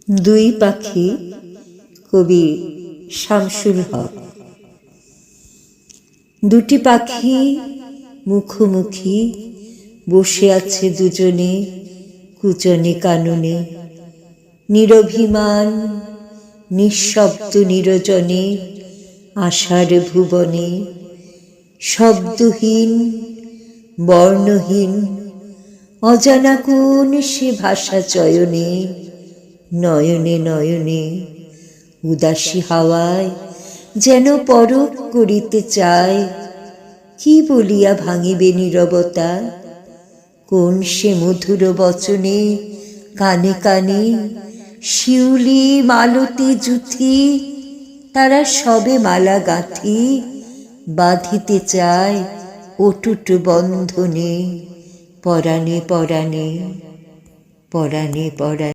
দুই পাখি, কবি শামসুল হক। দুটি পাখি মুখোমুখি বসে আছে দুজনে কুজনে কাননে, নিরভিমান নিঃশব্দ নিরজনে আশার ভুবনে, শব্দহীন বর্ণহীন অজানা কোন সে ভাষা চয়নে, নয়নে নয়নে উদাসী হাওয়ায় যেন পরখ করিতে চায়, কি বলিয়া ভাঙিবে নীরবতা, কোন সে মধুর বচনে কানে কানে শিউলি মালতী যুথি তারা সবে মালা গাঁথি বাঁধিতে চায় অটুট বন্ধনে, পরাণে পরাণে পরাণে পরাণে।